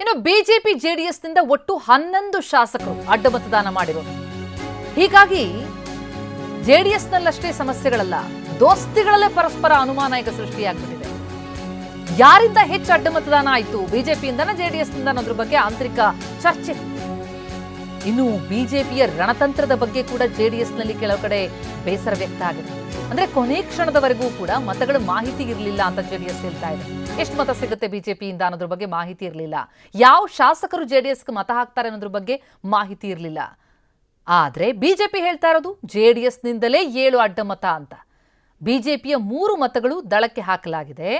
ಇನ್ನು ಬಿಜೆಪಿ ಜೆಡಿಎಸ್ನಿಂದ ಒಟ್ಟು 11 ಶಾಸಕರು ಅಡ್ಡ ಮತದಾನ ಮಾಡಿರೋದು. ಹೀಗಾಗಿ ಜೆಡಿಎಸ್ನಲ್ಲಷ್ಟೇ ಸಮಸ್ಯೆಗಳಲ್ಲ, ದೋಸ್ತಿಗಳಲ್ಲೇ ಪರಸ್ಪರ ಅನುಮಾನ ಈಗ ಸೃಷ್ಟಿಯಾಗ್ಬಿಟ್ಟಿದೆ. ಯಾರಿಂದ ಹೆಚ್ಚು ಅಡ್ಡ ಮತದಾನ ಆಯಿತು, ಬಿಜೆಪಿಯಿಂದನ ಜೆಡಿಎಸ್ನಿಂದ ಅನ್ನೋದ್ರ ಬಗ್ಗೆ ಆಂತರಿಕ ಚರ್ಚೆ. ಇನ್ನು ಬಿಜೆಪಿಯ ರಣತಂತ್ರದ ಬಗ್ಗೆ ಕೂಡ ಜೆಡಿಎಸ್ನಲ್ಲಿ ಕೆಲವು ಕಡೆ ಬೇಸರ ವ್ಯಕ್ತ ಆಗಿದೆ. ಅಂದ್ರೆ ಕೊನೆ ಕ್ಷಣದವರೆಗೂ ಕೂಡ ಮತಗಳ ಮಾಹಿತಿ ಇರಲಿಲ್ಲ ಅಂತ ಜೆಡಿಎಸ್ ಹೇಳ್ತಾ ಇದೆ. ಎಷ್ಟು ಮತ ಸಿಗುತ್ತೆ ಬಿಜೆಪಿಯಿಂದ ಅನ್ನೋದ್ರ ಬಗ್ಗೆ ಮಾಹಿತಿ ಇರಲಿಲ್ಲ. ಯಾವ ಶಾಸಕರು ಜೆಡಿಎಸ್ಗೆ ಮತ ಹಾಕ್ತಾರೆ ಅನ್ನೋದ್ರ ಬಗ್ಗೆ ಮಾಹಿತಿ ಇರಲಿಲ್ಲ. ಆದ್ರೆ ಬಿಜೆಪಿ ಹೇಳ್ತಾ ಇರೋದು ಜೆಡಿಎಸ್ನಿಂದಲೇ 7 ಅಡ್ಡ ಮತ ಅಂತ. ಬಿಜೆಪಿಯ 3 ಮತಗಳು ದಳಕ್ಕೆ ಹಾಕಲಾಗಿದೆ.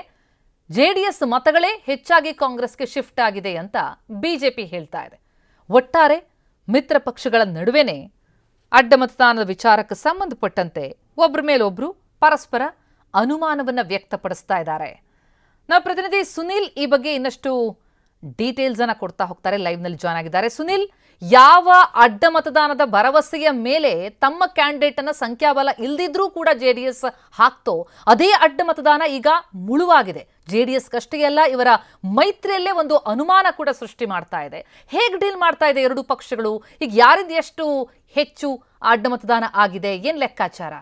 ಜೆಡಿಎಸ್ ಮತಗಳೇ ಹೆಚ್ಚಾಗಿ ಕಾಂಗ್ರೆಸ್ಗೆ ಶಿಫ್ಟ್ ಆಗಿದೆ ಅಂತ ಬಿಜೆಪಿ ಹೇಳ್ತಾ ಇದೆ. ಒಟ್ಟಾರೆ ಮಿತ್ರ ಪಕ್ಷಗಳ ನಡುವೆನೇ ಅಡ್ಡ ಮತದಾನದ ವಿಚಾರಕ್ಕೆ ಸಂಬಂಧಪಟ್ಟಂತೆ ಒಬ್ಬರ ಮೇಲೊಬ್ರು ಪರಸ್ಪರ ಅನುಮಾನವನ್ನ ವ್ಯಕ್ತಪಡಿಸ್ತಾ ಇದ್ದಾರೆ. ನಮ್ಮ ಪ್ರತಿನಿಧಿ ಸುನಿಲ್ ಈ ಬಗ್ಗೆ ಇನ್ನಷ್ಟು ಡೀಟೇಲ್ಸ್ ಅನ್ನ ಕೊಡ್ತಾ ಹೋಗ್ತಾರೆ. ಲೈವ್ ನಲ್ಲಿ ಜಾಯ್ನ್ ಆಗಿದ್ದಾರೆ. ಸುನಿಲ್, ಯಾವ ಅಡ್ಡ ಮತದಾನದ ಭರವಸೆಯ ಮೇಲೆ ತಮ್ಮ ಕ್ಯಾಂಡಿಡೇಟ್ ಅನ್ನ ಸಂಖ್ಯಾಬಲ ಇಲ್ದಿದ್ರೂ ಕೂಡ ಜೆಡಿಎಸ್ ಹಾಕ್ತೋ ಅದೇ ಅಡ್ಡ ಮತದಾನ ಈಗ ಮುಳುವಾಗಿದೆ. ಜೆಡಿಎಸ್ ಕಷ್ಟೇ ಅಲ್ಲ, ಇವರ ಮೈತ್ರಿಯಲ್ಲೇ ಒಂದು ಅನುಮಾನ ಕೂಡ ಸೃಷ್ಟಿ ಮಾಡ್ತಾ ಇದೆ. ಹೇಗೆ ಡೀಲ್ ಮಾಡ್ತಾ ಇದೆ ಎರಡು ಪಕ್ಷಗಳು? ಈಗ ಯಾರಿಂದ ಎಷ್ಟು ಹೆಚ್ಚು ಅಡ್ಡ ಮತದಾನ ಆಗಿದೆ, ಏನ್ ಲೆಕ್ಕಾಚಾರ?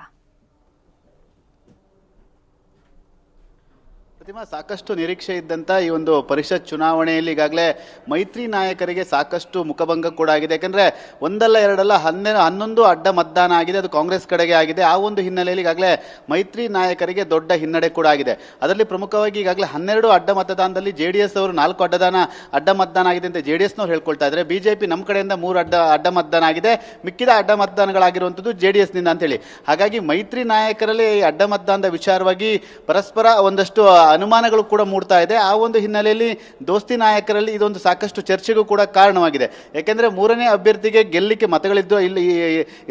ಸಾಕಷ್ಟು ನಿರೀಕ್ಷೆ ಇದ್ದಂತ ಈ ಒಂದು ಪರಿಷತ್ ಚುನಾವಣೆಯಲ್ಲಿ ಈಗಾಗಲೇ ಮೈತ್ರಿ ನಾಯಕರಿಗೆ ಸಾಕಷ್ಟು ಮುಖಭಂಗ ಕೂಡ ಆಗಿದೆ. ಯಾಕಂದ್ರೆ ಒಂದಲ್ಲ ಎರಡಲ್ಲ 11 ಅಡ್ಡ ಮತದಾನ ಆಗಿದೆ, ಅದು ಕಾಂಗ್ರೆಸ್ ಕಡೆಗೆ ಆಗಿದೆ. ಆ ಒಂದು ಹಿನ್ನೆಲೆಯಲ್ಲಿ ಈಗಾಗಲೇ ಮೈತ್ರಿ ನಾಯಕರಿಗೆ ದೊಡ್ಡ ಹಿನ್ನಡೆ ಕೂಡ ಆಗಿದೆ. ಅದರಲ್ಲಿ ಪ್ರಮುಖವಾಗಿ ಈಗಾಗಲೇ 12 ಅಡ್ಡ ಮತದಾನದಲ್ಲಿ ಜೆಡಿಎಸ್ ಅವರು 4 ಅಡ್ಡ ಮತದಾನ ಆಗಿದೆ ಅಂತ ಜೆಡಿಎಸ್ನವ್ರು ಹೇಳ್ಕೊಳ್ತಾ ಇದ್ದಾರೆ. ಬಿಜೆಪಿ ನಮ್ಮ ಕಡೆಯಿಂದ 3 ಅಡ್ಡ ಮತದಾನ ಆಗಿದೆ, ಮಿಕ್ಕಿದ ಅಡ್ಡ ಮತದಾನಗಳಾಗಿರುವಂಥದ್ದು ಜೆಡಿಎಸ್ನಿಂದ ಅಂತೇಳಿ. ಹಾಗಾಗಿ ಮೈತ್ರಿ ನಾಯಕರಲ್ಲಿ ಈ ಅಡ್ಡ ಮತದಾನದ ವಿಚಾರವಾಗಿ ಪರಸ್ಪರ ಒಂದಷ್ಟು ಅನುಮಾನಗಳು ಕೂಡ ಮೂಡ್ತಾ ಇದೆ. ಆ ಒಂದು ಹಿನ್ನೆಲೆಯಲ್ಲಿ ದೋಸ್ತಿ ನಾಯಕರಲ್ಲಿ ಇದೊಂದು ಸಾಕಷ್ಟು ಚರ್ಚೆಗೂ ಕೂಡ ಕಾರಣವಾಗಿದೆ. ಯಾಕೆಂದ್ರೆ 3ನೇ ಅಭ್ಯರ್ಥಿಗೆ ಗೆಲ್ಲಿಕ್ಕೆ ಮತಗಳಿದ್ದು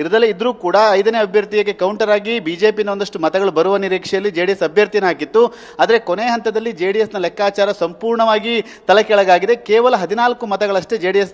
ಇರದಲ್ಲೇ ಇದ್ರೂ ಕೂಡ 5ನೇ ಅಭ್ಯರ್ಥಿಗೆ ಕೌಂಟರ್ ಆಗಿ ಬಿಜೆಪಿನ ಒಂದಷ್ಟು ಮತಗಳು ಬರುವ ನಿರೀಕ್ಷೆಯಲ್ಲಿ ಜೆಡಿಎಸ್ ಅಭ್ಯರ್ಥಿನ ಹಾಕಿತ್ತು. ಆದರೆ ಕೊನೆ ಹಂತದಲ್ಲಿ ಜೆಡಿಎಸ್ನ ಲೆಕ್ಕಾಚಾರ ಸಂಪೂರ್ಣವಾಗಿ ತಲೆ ಕೆಳಗಾಗಿದೆ. ಕೇವಲ 14 ಮತಗಳಷ್ಟೇ ಜೆಡಿಎಸ್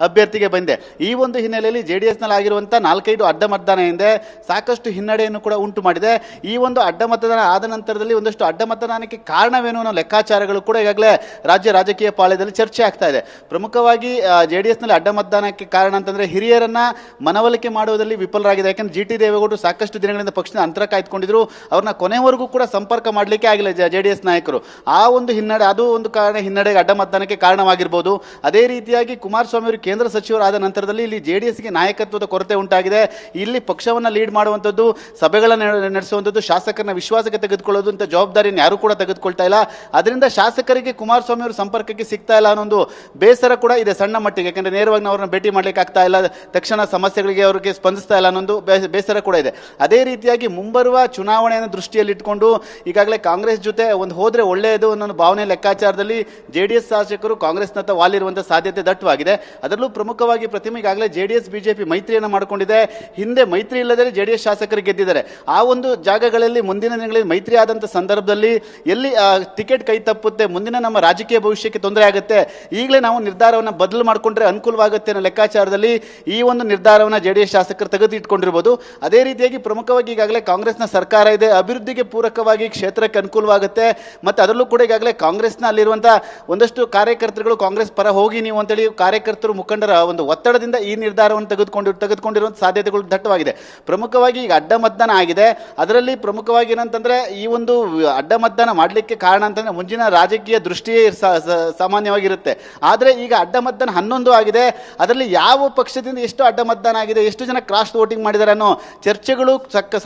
ಅಭ್ಯರ್ಥಿಗೆ ಬಂದಿದೆ. ಈ ಒಂದು ಹಿನ್ನೆಲೆಯಲ್ಲಿ ಜೆಡಿಎಸ್ನಲ್ಲಿ ಆಗಿರುವಂತಹ 4-5 ಅಡ್ಡ ಮತದಾನ ಹಿಂದೆ ಸಾಕಷ್ಟು ಹಿನ್ನಡೆಯನ್ನು ಕೂಡ ಉಂಟು ಮಾಡಿದೆ. ಈ ಒಂದು ಅಡ್ಡ ಮತದಾನ ಆದ ನಂತರದಲ್ಲಿ ಒಂದಷ್ಟು ಅಡ್ಡ ಮತದಾನಕ್ಕೆ ಕಾರಣವೇನು ಅನ್ನೋ ಲೆಕ್ಕಾಚಾರಗಳು ಕೂಡ ಈಗಾಗಲೇ ರಾಜಕೀಯ ಪಾಳ್ಯದಲ್ಲಿ ಚರ್ಚೆ ಆಗ್ತಾ ಇದೆ. ಪ್ರಮುಖವಾಗಿ ಜೆಡಿಎಸ್ನಲ್ಲಿ ಅಡ್ಡ ಮತದಾನಕ್ಕೆ ಕಾರಣ ಅಂತಂದ್ರೆ ಹಿರಿಯರನ್ನ ಮನವೊಲಿಕೆ ಮಾಡುವುದರಲ್ಲಿ ವಿಫಲರಾಗಿದೆ. ಯಾಕಂದ್ರೆ ಜಿ ಟಿ ದೇವೇಗೌಡರು ಸಾಕಷ್ಟು ದಿನಗಳಿಂದ ಪಕ್ಷದ ಅಂತರ ಕಾಯ್ದುಕೊಂಡಿದ್ರು. ಅವ್ರನ್ನ ಕೊನೆವರೆಗೂ ಕೂಡ ಸಂಪರ್ಕ ಮಾಡಲಿಕ್ಕೆ ಆಗಿಲ್ಲ ಜೆಡಿಎಸ್ ನಾಯಕರು. ಆ ಒಂದು ಹಿನ್ನಡೆ, ಅದು ಒಂದು ಕಾರಣ, ಹಿನ್ನಡೆಗೆ ಅಡ್ಡ ಮತದಾನಕ್ಕೆ ಕಾರಣವಾಗಿರ್ಬೋದು. ಅದೇ ರೀತಿಯಾಗಿ ಕುಮಾರಸ್ವಾಮಿ ಅವರು ಕೇಂದ್ರ ಸಚಿವರಾದ ನಂತರದಲ್ಲಿ ಇಲ್ಲಿ ಜೆಡಿಎಸ್ಗೆ ನಾಯಕತ್ವದ ಕೊರತೆ ಉಂಟಾಗಿದೆ. ಇಲ್ಲಿ ಪಕ್ಷವನ್ನ ಲೀಡ್ ಮಾಡುವಂಥದ್ದು, ಸಭೆಗಳನ್ನು ನಡೆಸುವಂಥದ್ದು, ಶಾಸಕರನ್ನ ವಿಶ್ವಾಸಕ್ಕೆ ತೆಗೆದುಕೊಳ್ಳೋದು ಅಂತ ಜವಾಬ್ದಾರಿಯನ್ನು ಯಾರು ಕೂಡ ತೆಗೆದುಕೊಳ್ತಾ ಇಲ್ಲ. ಅದರಿಂದ ಶಾಸಕರಿಗೆ ಕುಮಾರಸ್ವಾಮಿ ಅವರು ಸಂಪರ್ಕಕ್ಕೆ ಸಿಗ್ತಾ ಇಲ್ಲ ಅನ್ನೋ ಒಂದು ಬೇಸರ ಕೂಡ ಇದೆ ಸಣ್ಣ ಮಟ್ಟಿಗೆ. ಯಾಕಂದ್ರೆ ನೇರವಾಗಿ ಅವ್ರನ್ನ ಭೇಟಿ ಮಾಡ್ಲಿಕ್ಕೆ ಆಗ್ತಾ ಇಲ್ಲ, ತಕ್ಷಣ ಸಮಸ್ಯೆಗಳಿಗೆ ಅವರಿಗೆ ಸ್ಪಂದಿಸ್ತಾ ಇಲ್ಲ ಅನ್ನೊಂದು ಬೇಸರ ಕೂಡ ಇದೆ. ಅದೇ ರೀತಿಯಾಗಿ ಮುಂಬರುವ ಚುನಾವಣೆಯನ್ನು ದೃಷ್ಟಿಯಲ್ಲಿ ಇಟ್ಕೊಂಡು ಈಗಾಗಲೇ ಕಾಂಗ್ರೆಸ್ ಜೊತೆ ಒಂದು ಹೋದ್ರೆ ಒಳ್ಳೆಯದು ಅನ್ನೋ ಭಾವನೆ ಲೆಕ್ಕಾಚಾರದಲ್ಲಿ ಜೆಡಿಎಸ್ ಶಾಸಕರು ಕಾಂಗ್ರೆಸ್ನತ್ತ ವಾಲಿರುವಂತಹ ಸಾಧ್ಯತೆ ದಟ್ಟವಾಗಿದೆ. ಅದರಲ್ಲೂ ಪ್ರಮುಖವಾಗಿ ಪ್ರತಿಮೆ ಈಗಾಗಲೇ ಜೆಡಿಎಸ್ ಬಿಜೆಪಿ ಮೈತ್ರಿಯನ್ನು ಮಾಡಿಕೊಂಡಿದೆ. ಹಿಂದೆ ಮೈತ್ರಿ ಇಲ್ಲದೆ ಜೆಡಿಎಸ್ ಶಾಸಕರು ಗೆದ್ದಿದ್ದಾರೆ. ಆ ಒಂದು ಜಾಗಗಳಲ್ಲಿ ಮುಂದಿನ ದಿನಗಳಲ್ಲಿ ಮೈತ್ರಿ ಆದಂತ ಸಂದರ್ಭದಲ್ಲಿ ಎಲ್ಲಿ ಟಿಕೆಟ್ ಕೈ ತಪ್ಪುತ್ತೆ, ಮುಂದಿನ ನಮ್ಮ ರಾಜಕೀಯ ಭವಿಷ್ಯಕ್ಕೆ ತೊಂದರೆ ಆಗುತ್ತೆ, ಈಗಲೇ ನಾವು ನಿರ್ಧಾರವನ್ನು ಬದಲು ಮಾಡಿಕೊಂಡ್ರೆ ಅನುಕೂಲವಾಗುತ್ತೆ ಅನ್ನೋ ಲೆಕ್ಕಾಚಾರದಲ್ಲಿ ಈ ಒಂದು ನಿರ್ಧಾರವನ್ನು ಜೆಡಿಎಸ್ ಶಾಸಕರು ತೆಗೆದಿಟ್ಕೊಂಡಿರಬಹುದು. ಅದೇ ರೀತಿಯಾಗಿ ಪ್ರಮುಖವಾಗಿ ಈಗಾಗಲೇ ಕಾಂಗ್ರೆಸ್ನ ಸರ್ಕಾರ ಇದೆ, ಅಭಿವೃದ್ಧಿಗೆ ಪೂರಕವಾಗಿ ಕ್ಷೇತ್ರಕ್ಕೆ ಅನುಕೂಲವಾಗುತ್ತೆ. ಮತ್ತು ಅದರಲ್ಲೂ ಕೂಡ ಈಗಾಗಲೇ ಕಾಂಗ್ರೆಸ್ನ ಅಲ್ಲಿರುವಂತಹ ಒಂದಷ್ಟು ಕಾರ್ಯಕರ್ತರುಗಳು ಕಾಂಗ್ರೆಸ್ ಪರ ಹೋಗಿ ನೀವು ಅಂತೇಳಿ ಕಾರ್ಯಕರ್ತರು ಮುಖಂಡರ ಒಂದು ಒತ್ತಡದಿಂದ ಈ ನಿರ್ಧಾರವನ್ನು ತೆಗೆದುಕೊಂಡಿರುವಂಥ ಸಾಧ್ಯತೆಗಳು ದಟ್ಟವಾಗಿದೆ. ಪ್ರಮುಖವಾಗಿ ಈಗ ಅಡ್ಡ ಮತದಾನ ಆಗಿದೆ. ಅದರಲ್ಲಿ ಪ್ರಮುಖವಾಗಿ ಏನಂತಂದ್ರೆ ಈ ಒಂದು ಅಡ್ಡ ಮತದಾನ ಮಾಡಲಿಕ್ಕೆ ಕಾರಣ ಅಂತಂದ್ರೆ ಮುಂಚಿನ ರಾಜಕೀಯ ದೃಷ್ಟಿಯೇ ಸಾಮಾನ್ಯವಾಗಿರುತ್ತೆ. ಆದರೆ ಈಗ ಅಡ್ಡ ಮತದಾನ 11 ಆಗಿದೆ. ಅದರಲ್ಲಿ ಯಾವ ಪಕ್ಷದಿಂದ ಎಷ್ಟು ಅಡ್ಡ ಮತದಾನ ಆಗಿದೆ, ಎಷ್ಟು ಜನ ಕ್ರಾಸ್ ವೋಟಿಂಗ್ ಮಾಡಿದ್ದಾರೆ ಅನ್ನೋ ಚರ್ಚೆಗಳು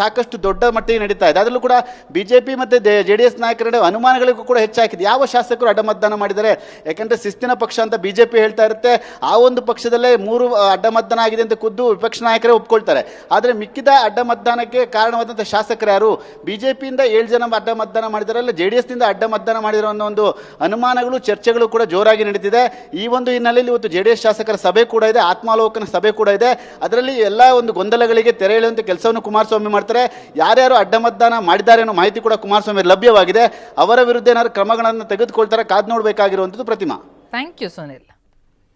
ಸಾಕಷ್ಟು ದೊಡ್ಡ ಮಟ್ಟಿಗೆ ನಡೀತಾ ಇದೆ. ಅದರಲ್ಲೂ ಕೂಡ ಬಿಜೆಪಿ ಮತ್ತು ಜೆಡಿಎಸ್ ನಾಯಕರ ಅನುಮಾನಗಳಿಗೂ ಕೂಡ ಹೆಚ್ಚಾಗಿದೆ. ಯಾವ ಶಾಸಕರು ಅಡ್ಡ ಮತದಾನ ಮಾಡಿದ್ದಾರೆ? ಯಾಕಂದ್ರೆ ಶಿಸ್ತಿನ ಪಕ್ಷ ಅಂತ ಬಿಜೆಪಿ ಹೇಳ್ತಾ ಇರುತ್ತೆ. ಆ ಒಂದು ಪಕ್ಷದಲ್ಲೇ 3 ಅಡ್ಡ ಮತದಾನ ಆಗಿದೆ ಅಂತ ಖುದ್ದು ವಿಪಕ್ಷ ನಾಯಕರೇ ಒಪ್ಕೊಳ್ತಾರೆ. ಆದರೆ ಮಿಕ್ಕಿದ ಅಡ್ಡ ಮತದಾನಕ್ಕೆ ಕಾರಣವಾದಂಥ ಶಾಸಕರು ಯಾರು? ಬಿಜೆಪಿಯಿಂದ 7 ಜನ ಅಡ್ಡ ಮತದಾನ ಮಾಡಿದ್ದಾರೆ, ಅಲ್ಲ ಜೆಡಿಎಸ್ ನಿಂದ ಅಡ್ಡ ಮತದಾನ ಮಾಡಿರೋ ಅನ್ನೋ ಒಂದು ಅನುಮಾನಗಳು, ಚರ್ಚೆಗಳು ಕೂಡ ಜೋರಾಗಿ ನಡೀತಿದೆ. ಈ ಒಂದು ಹಿನ್ನೆಲೆಯಲ್ಲಿ ಇವತ್ತು ಜೆಡಿಎಸ್ ಶಾಸಕರ ಸಭೆ ಕೂಡ ಇದೆ, ಆತ್ಮಾವಲೋಕನ ಸಭೆ ಕೂಡ ಇದೆ. ಅದರಲ್ಲಿ ಎಲ್ಲ ಒಂದು ಗೊಂದಲಗಳಿಗೆ ತೆರೆ ಎಳೆಯುವಂಥ ಕೆಲಸವನ್ನು ಕುಮಾರಸ್ವಾಮಿ ಮಾಡ್ತಾರೆ. ಯಾರ್ಯಾರು ಅಡ್ಡ ಮತದಾನ ಮಾಡಿದ್ದಾರೆ ಅನ್ನೋ ಮಾಹಿತಿ ಕೂಡ ಕುಮಾರಸ್ವಾಮಿ ಲಭ್ಯವಾಗಿದೆ. ಅವರ ವಿರುದ್ಧ ಏನಾದ್ರು ಕ್ರಮಗಳನ್ನು ತೆಗೆದುಕೊಳ್ತಾರೆ, ಕಾದು ನೋಡಬೇಕಾಗಿರುವಂಥದ್ದು. ಪ್ರತಿಮಾ. Thank you Sunil.